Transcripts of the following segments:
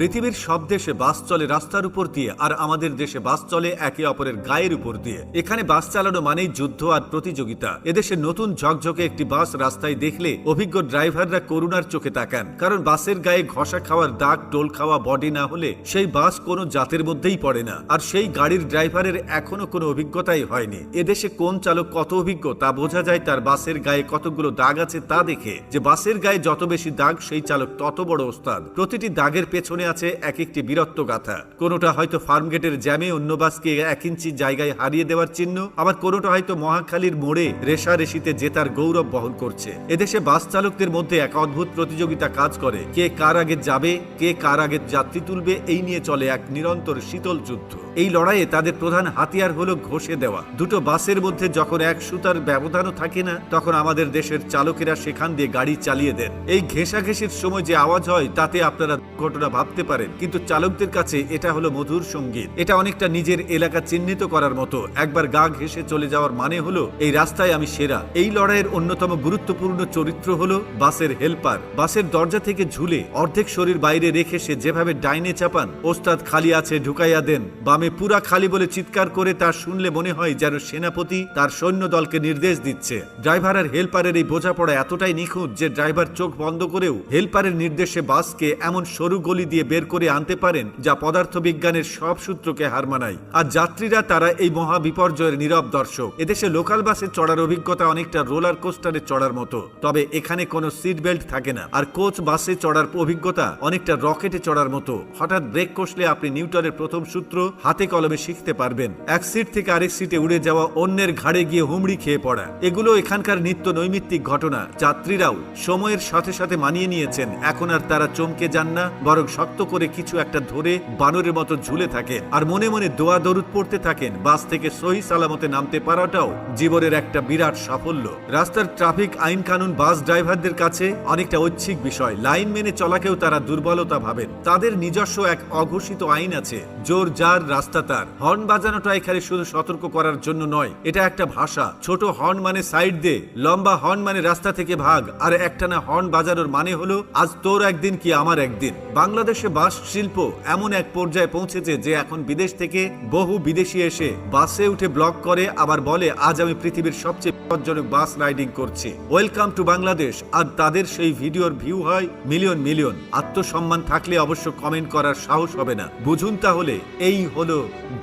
পৃথিবীর সব দেশে বাস চলে রাস্তার উপর দিয়ে, আর আমাদের দেশে বাস চলে একে অপরের গায়ের উপর দিয়ে। এখানে বাস চালানো মানেই যুদ্ধ আর প্রতিযোগিতা। এদেশে নতুন ঝকঝকে একটি বাস রাস্তায় দেখলে অভিজ্ঞ ড্রাইভাররা করুণার চোখে তাকান, কারণ বাসের গায়ে ঘষা খাওয়ার দাগ, টোল খাওয়া বডি না হলে সেই বাস কোনো জাতের মধ্যেই পড়ে না। আর সেই গাড়ির ড্রাইভারের এখনো কোনো অভিজ্ঞতাই হয়নি। এদেশে কোন চালক কত অভিজ্ঞ তা বোঝা যায় তার বাসের গায়ে কতগুলো দাগ আছে তা দেখে। যে বাসের গায়ে যত বেশি দাগ সেই চালক তত বড় ওস্তাদ। প্রতিটি দাগের পেছনে আছে এক একটি বীরত্ব গাথা। কোনোটা হয়তো ফার্মগেটের জ্যামে অন্য বাসকে 1 ইঞ্চি জায়গায় হারিয়ে দেওয়ার চিহ্ন, আবার কোনোটা হয়তো মহাখালীর মোড়ে রেশারেশিতে জেতার গৌরব বহন করছে। এদেশে বাস চালকদের মধ্যে এক অদ্ভুত প্রতিযোগিতা কাজ করে। কে কার আগে যাবে, কে কার আগে যাত্রী তুলবে, এই নিয়ে চলে এক নিরন্তর শীতল যুদ্ধ। এই লড়াইয়ে তাদের প্রধান হাতিয়ার হলো ঘষে দেওয়া। দুটো বাসের মধ্যে যখন এক সুতার ব্যবধানও থাকে না, তখন আমাদের দেশের চালকেরা সেখান দিয়ে গাড়ি চালিয়ে দেন। এই ঘেঁষাঘেঁষির সময় যে আওয়াজ হয় তাতে আপনারা ঘটনা ভাবতে পারেন, কিন্তু চালকদের কাছে এটা হলো মধুর সঙ্গীত। এটা অনেকটা নিজের এলাকা চিহ্নিত করার মতো। একবার গা ঘেঁষে চলে যাওয়ার মানে হলো এই রাস্তায় আমি সেরা। এই লড়াইয়ের অন্যতম গুরুত্বপূর্ণ চরিত্র হলো বাসের হেল্পার। বাসের দরজা থেকে ঝুলে অর্ধেক শরীর বাইরে রেখে সে যেভাবে ডাইনে চাপান, ওস্তাদ খালি আছে ঢুকাইয়া দেন, বামে পুরা খালি বলে চিৎকার করে তা শুনলে মনে হয় যেন সেনাপতি তার সৈন্য দলকে নির্দেশ দিচ্ছে। ড্রাইভার আর হেল্পারের এই বোঝাপড়া এতটাই নিখুঁত যে ড্রাইভার চোখ বন্ধ করেও হেল্পারের নির্দেশে বাসকে এমন সরু গলি দিয়ে বের করে আনতে পারেন যা পদার্থবিজ্ঞানের সব সূত্রকে হার মানায়। আর যাত্রীরা তারা এই মহা বিপর্যয়ের নীরব দর্শক। এদেশে লোকাল বাসে চড়ার অভিজ্ঞতা অনেকটা রোলার কোস্টারে চড়ার মতো, তবে এখানে কোনো সিট বেল্ট থাকে না। আর কোচ বাসে চড়ার অভিজ্ঞতা অনেকটা রকেটে চড়ার মতো। হঠাৎ ব্রেক কষলে আপনি নিউটনের প্রথম সূত্র হাতে কলমে শিখতে পারবেন। এক সিট থেকে আরেক সিটে উড়ে যাওয়া, অন্যের ঘাড়ে গিয়ে হুমড়ি খেয়ে পড়া, এগুলো এখানকার নিত্য নৈমিত্তিক ঘটনা। যাত্রীরাও সময়ের সাথে সাথে মানিয়ে নিয়েছেন। এখন আর তারা চমকে যান না, বরং শক্ত করে কিছু একটা ধরে বানরের মতো ঝুলে থাকেন আর মনে মনে দোয়া দরুদ পড়তে থাকেন। বাস থেকে সহি সালামতে নামতে পারাটাও জীবনের একটা বিরাট সাফল্য। রাস্তার ট্রাফিক আইন কানুন বাস ড্রাইভারদের কাছে অনেকটা ঐচ্ছিক বিষয়। লাইন মেনে চলাকেও তারা দুর্বলতা ভাবেন। তাদের নিজস্ব এক অঘোষিত আইন আছে, জোর যার রাস্তা তার। হর্ন বাজানোটা এখানে শুধু সতর্ক করার জন্য নয়, এটা একটা ভাষা। ছোট হর্ন মানে সাইড দে, লম্বা হর্ন মানে রাস্তা থেকে ভাগ, আর একটানা হর্ন বাজানোর মানে হলো আজ তোর একদিন কি আমার একদিন। বাংলাদেশে বাস শিল্প এমন এক পর্যায়ে পৌঁছেছে যে এখন বিদেশ থেকে বহু বিদেশি এসে বাসে উঠে ব্লগ করে, আবার বলে আজ আমি পৃথিবীর সবচেয়ে বিপজ্জনক বাস রাইডিং করছি, ওয়েলকাম টু বাংলাদেশ। আর তাদের সেই ভিডিওর ভিউ হয় মিলিয়ন মিলিয়ন। আত্মসম্মান থাকলে অবশ্য কমেন্ট করার সাহস হবে না। বুঝুন তাহলে এই হলো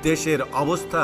দেশের অবস্থা।